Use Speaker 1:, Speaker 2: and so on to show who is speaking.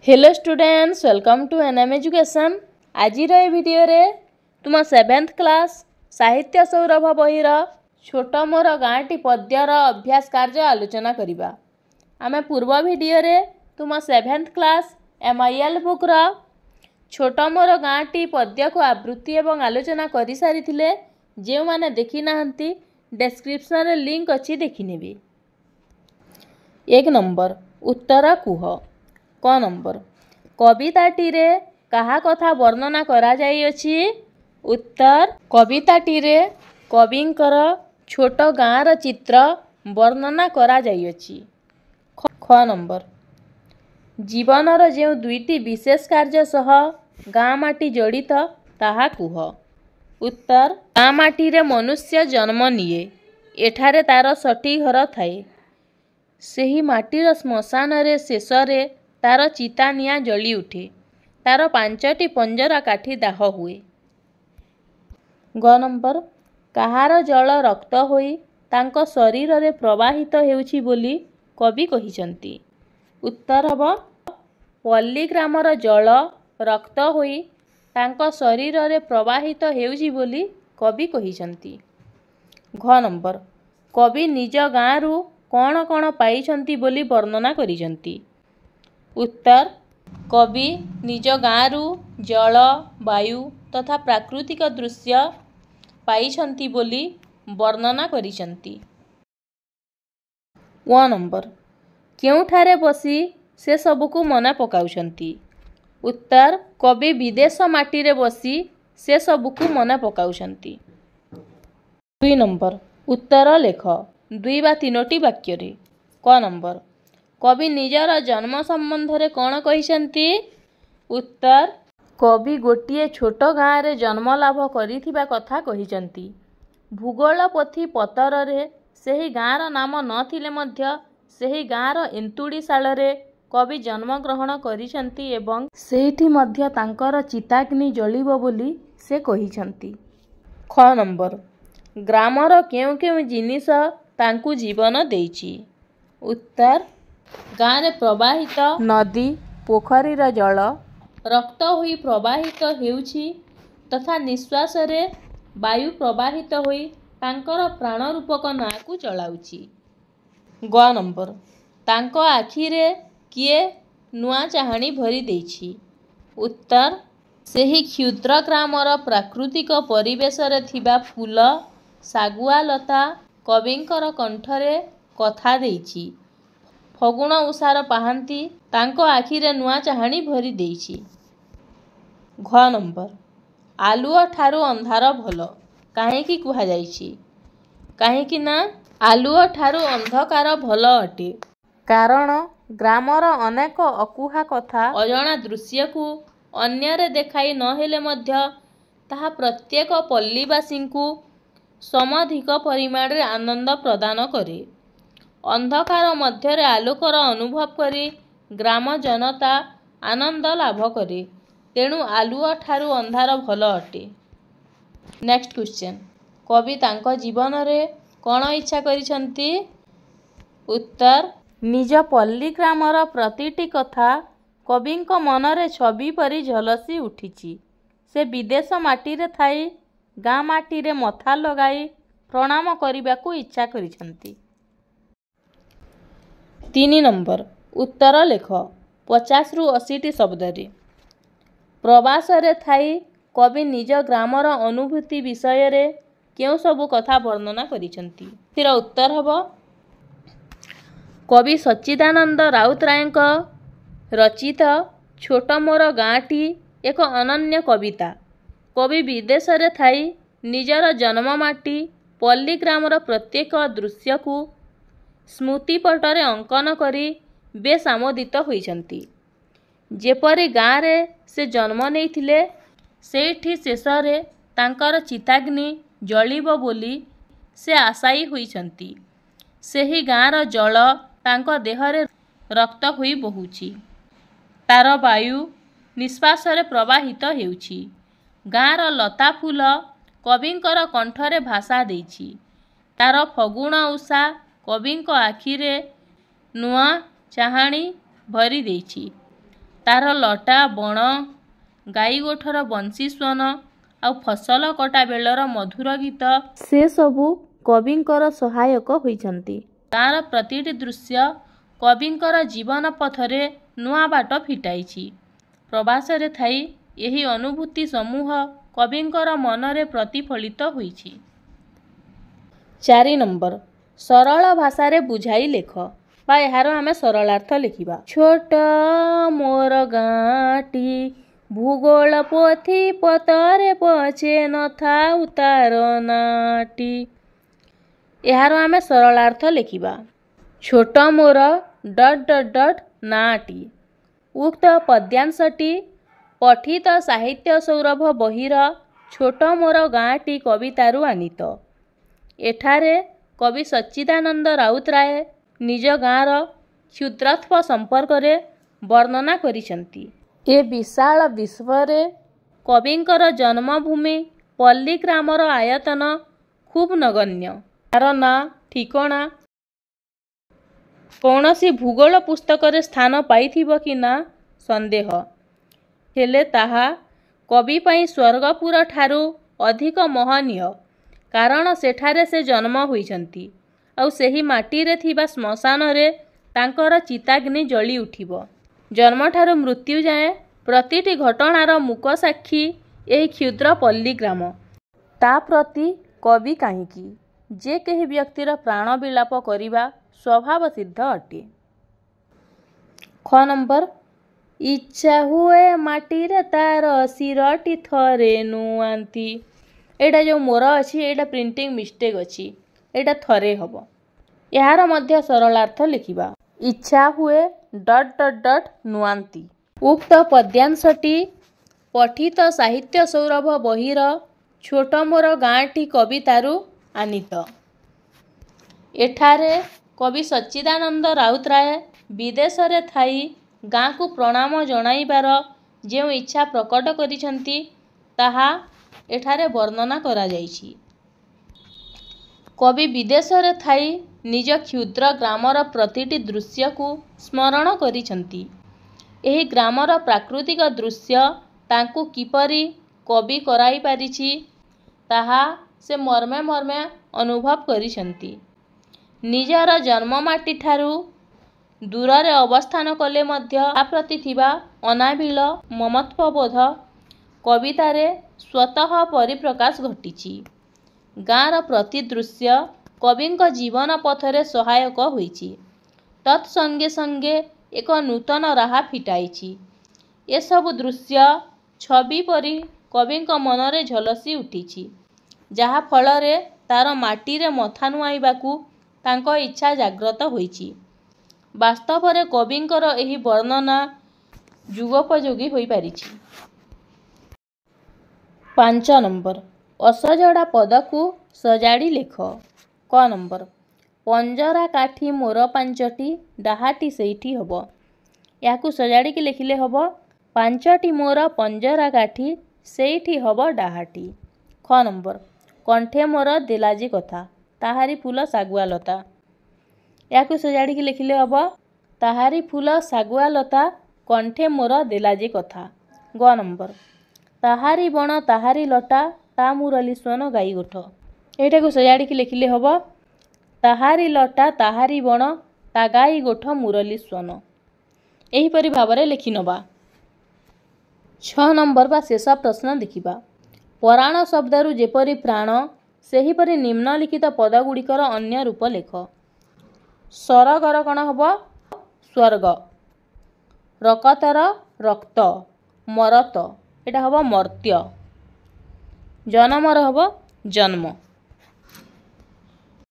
Speaker 1: Hello students, welcome to NM education. आज video रे तुम 7th क्लास साहित्य सौरभ बहीर छोट मोर गाँटी पद्यर अभ्यास कार्य आलोचना करिबा। आमे पूर्व भिडियो रे तुम 7th क्लास MIL बुक रो छोट मोर गाँटी पद्य को आवृत्ति एवं आलोचना करि सारिथिले। जे माने देखि नाहंती डिस्क्रिप्शन रे लिंक अछि, देखि नेबे। 1 नंबर उत्तर कुह। क नंबर कविताटी रे कहा कथा वर्णना करा जाई अछि। उत्तर कविताटी रे कविंकर छोट गाँर चित्र वर्णना करा जाई अछि। ख नंबर जीवनर जे दुईटी विशेष कार्य सह गाँ माटी जड़ित ताहा कुह। उत्तर गाँ माटी रे मनुष्य जन्म निये, एठारे तार सठी घर थाए। सेही माटीर श्मशान रे शेष रे तार चिता निया जली उठे, तार 5टी पंजरा काठी दाह हुए। ग नंबर कहार जल रक्त होई तांको शरीर रे प्रवाहित हेउछि बोली कवि कहिसंती। उत्तर हब पल्लीग्रामर जल रक्त होई तांको शरीर रे प्रवाहित हेउछि बोली कवि कहिसंती। घ नंबर कवि निज गाँरु कौन कौन पाइछंती बोली वर्णना करिसंती। उत्तर कवि निज गाँरु जल वायु तथा प्राकृतिक दृश्य पाइछंती बोली वर्णना करिसंती। व नंबर केउठारे बसी से सबको मना पकाउछंती। उत्तर कवि विदेश माटी रे बसी से सबको मना पकाउछंती। 2 नंबर उत्तर लेख 2 बा 3टी वाक्य रे। क नंबर कवि निजर जन्म संबंध रे कौन कहिसंती। उत्तर कवि गोटिए छोट गाँ रे जन्म लाभ करिथिबा कथा कहिसंती। भूगोल पोथी पतर रे सेही गाँर नाम नथिले मध्य सेही गाँर एन्तुड़ीशाल रे कवि जन्म ग्रहण करिसंती एवं सेहिठी मध्य तांकर चिताग्नि जलिबो बोली से कहिसंती। ख नंबर ग्रामर केउ केउ जिनिस तांकु जीवन देइछि। उत्तर गाँ रे प्रवाहित नदी पोखरीर जल रक्त होई प्रवाहित हेउछि तथा निश्वास रे वायु प्रवाहित होई तांकर प्राण रूपक नाकु चलाउछि। ग नंबर तांको आखि रे किए नुआ चाहाणी भरी देइछि। उत्तर सेही क्षुद्र ग्रामर प्राकृतिक परिवेश रे थिबा फूल सागुआ लता कविंकर कंठरे कथा देइछि। फगुण उषार पाहांती तांको आखि रे नुआ चाहाणी भरी देइछि। घ नंबर आलुओ ठारू अंधार भल काहेकि कुहा जाइछि। काहेकि ना आलुओ ठारू अंधकार भल अटे, कारण ग्रामर अनेक अकुहा कथा अजणा दृश्य को अन्य रे देखाई न हेले मध्य ताहा प्रत्येक पल्लीवासींकु समधिक परिमाण रे आनंद प्रदान करे। अंधकार मध्य रे आलोकर अनुभव करी ग्राम जनता आनंद लाभ करे, तेणु आलुओ ठारू अंधार भल अटे। नेक्स्ट क्वेश्चन कवि तांको जीवन रे कौन इच्छा करिसंती। उत्तर निज पल्ली ग्रामर प्रतिटी कथा कविंको मन रे छवि परी झलसी उठिछि। से विदेश माटी रे थाई गाँ माटी रे मथा लगाई प्रणाम करिबाकू इच्छा करिसंती। 3 नंबर उत्तर लेख 50 रु 80टी शब्द रे। प्रवास रे थाई कवि निज ग्रामर अनुभूति विषय रे केउ सबु कथा वर्णना करिसंती।तिर उत्तर हबो कवि सच्चिदानंद राउतरायଙ୍କ रचित छोट मोर गाँटी एक अनन्य कविता। कवि विदेश रे थाई निजर जन्म माटी पल्ली ग्रामर प्रत्येक दृश्य को स्मृति पटरे अंकन करी बेस आमोदित होइछंती। जेपरी गाँ रे से जन्म नेइथिले सेठी शेष रे तांकर चिताग्नि जलिबो बोली से आशायी होइछंती। सेही गाँर जल तांको देह रे रक्त होई बहुछि, तार वायु निश्वास रे प्रवाहित हेउछि। गाँर लता फूल कविंकर कंठरे भाषा देइछि, तार फगुण उषा कविंको आखिरे नुआ चाहाणी भरी देइछि। ତାର ଲଟା ବଣ, ଗାଈ ଗୋଠର ବଂଶୀ ସ୍ୱନ ଆଉ ଫସଲ କଟା ବେଳର ମଧୁର ଗୀତ ସେ ସବୁ କବିଙ୍କର ସହାୟକ ହୋଇଛନ୍ତି। ଗାଁର ପ୍ରତିଟି ଦୃଶ୍ୟ କବିଙ୍କର ଜୀବନ ପଥରେ ନୂଆ ବାଟ ଫିଟାଇଛି। ପ୍ରବାସରେ ଥାଇ ଏହି ଅନୁଭୂତି ସମୂହ କବିଙ୍କର ମନରେ ପ୍ରତିଫଳିତ ହୋଇଛି। 4 ନମ୍ବର, ସରଳ ଭାଷାରେ ବୁଝାଇ ଲେଖ ବା ଏହାର ଆମେ ସରଳାର୍ଥ ଲେଖିବା। ଛୋଟ ମୋର ଗାଁଟି, ଭୂଗୋଳ ପୋଥି ପତରେ ପଛେ ନଥାଉ ତାର ନାଁଟି। ଏହାର ଆମେ ସରଳାର୍ଥ ଲେଖିବା। ଛୋଟ ମୋର ... ନାଁଟି। ଉକ୍ତ ପଦ୍ୟାଂଶଟି ପଠିତ ସାହିତ୍ୟ ସୌରଭ ବହିର ଛୋଟ ମୋର ଗାଁଟି କବିତାରୁ ଆନିତ। ଏଠାରେ କବି ସଚ୍ଚିଦାନନ୍ଦ ରାଉତରାୟ ନିଜ ଗାଁର କ୍ଷୁଦ୍ରତ୍ୱ ସମ୍ପର୍କରେ ବର୍ଣ୍ଣନା କରିଛନ୍ତି। ଏ ବିଶାଳ ବିଶ୍ୱରେ କବିଙ୍କର ଜନ୍ମଭୂମି ପଲ୍ଲୀ ଗ୍ରାମର ଆୟତନ ଖୁବ୍ ନଗଣ୍ୟ। ତାର ନାଁ ଠିକଣା କୌଣସି ଭୂଗୋଳ ପୁସ୍ତକରେ ସ୍ଥାନ ପାଇଥିବ କି ନା ସନ୍ଦେହ। ହେଲେ ତାହା କବି ପାଇଁ ସ୍ୱର୍ଗପୁରଠାରୁ ଅଧିକ ମହନୀୟ, କାରଣ ସେଠାରେ ସେ ଜନ୍ମ ହୋଇଛନ୍ତି ଆଉ ସେହି ମାଟିରେ ଥିବା ଶ୍ମଶାନରେ ତାଙ୍କର ଚିତାଗ୍ନି ଜଳି ଉଠିବ। ଜନ୍ମଠାରୁ ମୃତ୍ୟୁ ଯାଏଁ ପ୍ରତିଟି ଘଟଣାର ମୂକ ସାକ୍ଷୀ ଏହି କ୍ଷୁଦ୍ର ପଲ୍ଲୀ ଗ୍ରାମ। ତା ପ୍ରତି କବି କାହିଁକି ଯେ କେହି ବ୍ୟକ୍ତିର ପ୍ରାଣ ବିଳାପ କରିବା ସ୍ୱଭାବ ସିଦ୍ଧ ଅଟେ। ଖ ନମ୍ବର, ଇଚ୍ଛା ହୁଏ ମାଟିରେ ତାର ଶିରଟି ଥରେ ନୁଆନ୍ତି। ଏଇଟା ଯେଉଁ ମୋର ଅଛି ଏଇଟା ପ୍ରିଣ୍ଟିଂ ମିଷ୍ଟେକ୍ ଅଛି, ଏଇଟା ଥରେ ହେବ। ଏହାର ମଧ୍ୟ ସରଳାର୍ଥ ଲେଖିବା। ଇଚ୍ଛା ହୁଏ ... ନୁଆନ୍ତି। ଉକ୍ତ ପଦ୍ୟାଂଶଟି ପଠିତ ସାହିତ୍ୟ ସୌରଭ ବହିର ଛୋଟ ମୋର ଗାଁଟି କବିତାରୁ ଆନିତ। ଏଠାରେ କବି ସଚ୍ଚିଦାନନ୍ଦ ରାଉତରାୟ ବିଦେଶରେ ଥାଇ ଗାଁକୁ ପ୍ରଣାମ ଜଣାଇବାର ଯେଉଁ ଇଚ୍ଛା ପ୍ରକଟ କରିଛନ୍ତି ତାହା ଏଠାରେ ବର୍ଣ୍ଣନା କରାଯାଇଛି। କବି ବିଦେଶରେ ଥାଇ ନିଜ କ୍ଷୁଦ୍ର ଗ୍ରାମର ପ୍ରତିଟି ଦୃଶ୍ୟକୁ ସ୍ମରଣ କରିଛନ୍ତି। ଏହି ଗ୍ରାମର ପ୍ରାକୃତିକ ଦୃଶ୍ୟ ତାଙ୍କୁ କିପରି କବି କରାଇ ପାରିଛି ତାହା ସେ ମର୍ମେ ମର୍ମେ ଅନୁଭବ କରିଛନ୍ତି। ନିଜର ଜନ୍ମମାଟିଠାରୁ ଦୂରରେ ଅବସ୍ଥାନ କଲେ ମଧ୍ୟ ତା ପ୍ରତି ଥିବା ଅନାବିଳ ମମତ୍ୱବୋଧ କବିତାରେ ସ୍ୱତଃ ପରିପ୍ରକାଶ ଘଟିଛି। ଗାଁର ପ୍ରତି ଦୃଶ୍ୟ କବିଙ୍କ ଜୀବନ ପଥରେ ସହାୟକ ହୋଇଛି, ତତ୍ ସଙ୍ଗେ ସଙ୍ଗେ ଏକ ନୂତନ ରାହା ଫିଟାଇଛି। ଏସବୁ ଦୃଶ୍ୟ ଛବି ପରି କବିଙ୍କ ମନରେ ଝଲସି ଉଠିଛି, ଯାହା ଫଳରେ ତାର ମାଟିରେ ମଥା ନୁଆଁଇବାକୁ ତାଙ୍କ ଇଚ୍ଛା ଜାଗ୍ରତ ହୋଇଛି। ବାସ୍ତବରେ କବିଙ୍କର ଏହି ବର୍ଣ୍ଣନା ଯୁଗୋପଯୋଗୀ ହୋଇପାରିଛି। 5 ନମ୍ବର, ଅସଜଡ଼ା ପଦକୁ ସଜାଡ଼ି ଲେଖ। କ ନମ୍ବର, ପଞ୍ଜରା କାଠି ମୋର 5ଟି, ଡାହାଟି ସେଇଠି ହବ। ଏହାକୁ ସଜାଡ଼ିକି ଲେଖିଲେ ହବ 5ଟି ମୋର ପଞ୍ଜରା କାଠି, ସେଇଠି ହବ ଡାହାଟି। ଖ ନମ୍ବର, କଣ୍ଠେ ମୋର ଦେଲାଜି କଥା, ତାହାରି ଫୁଲ ଶାଗୁଆ ଲତା। ଏହାକୁ ସଜାଡ଼ିକି ଲେଖିଲେ ହବ ତାହାରି ଫୁଲ ଶାଗୁଆ ଲତା, କଣ୍ଠେ ମୋର ଦେଲାଜି କଥା। ଗ ନମ୍ବର, ତାହାରି ବଣ ତାହାରି ଲଟା, ତା ମୁରଲି ସ୍ୱନ ଗାଈ ଗୋଠ। ଏଇଟାକୁ ସଜାଡ଼ିକି ଲେଖିଲେ ହବ ତାହାରି ଲଟା ତାହାରି ବଣ, ତା ଗାଈ ଗୋଠ ମୁରଲି ସ୍ୱନ। ଏହିପରି ଭାବରେ ଲେଖିନେବା। 6 ନମ୍ବର ବା ଶେଷ ପ୍ରଶ୍ନ ଦେଖିବା। ପରାଣ ଶବ୍ଦରୁ ଯେପରି ପ୍ରାଣ, ସେହିପରି ନିମ୍ନଲିଖିତ ପଦଗୁଡ଼ିକର ଅନ୍ୟ ରୂପ ଲେଖ। ସରଗର କ'ଣ ହବ? ସ୍ୱର୍ଗ। ରକତର ରକ୍ତ, ମରତ, ଏଇଟା ହବ ମର୍ତ୍ୟ। ଜନମର ହବ ଜନ୍ମ।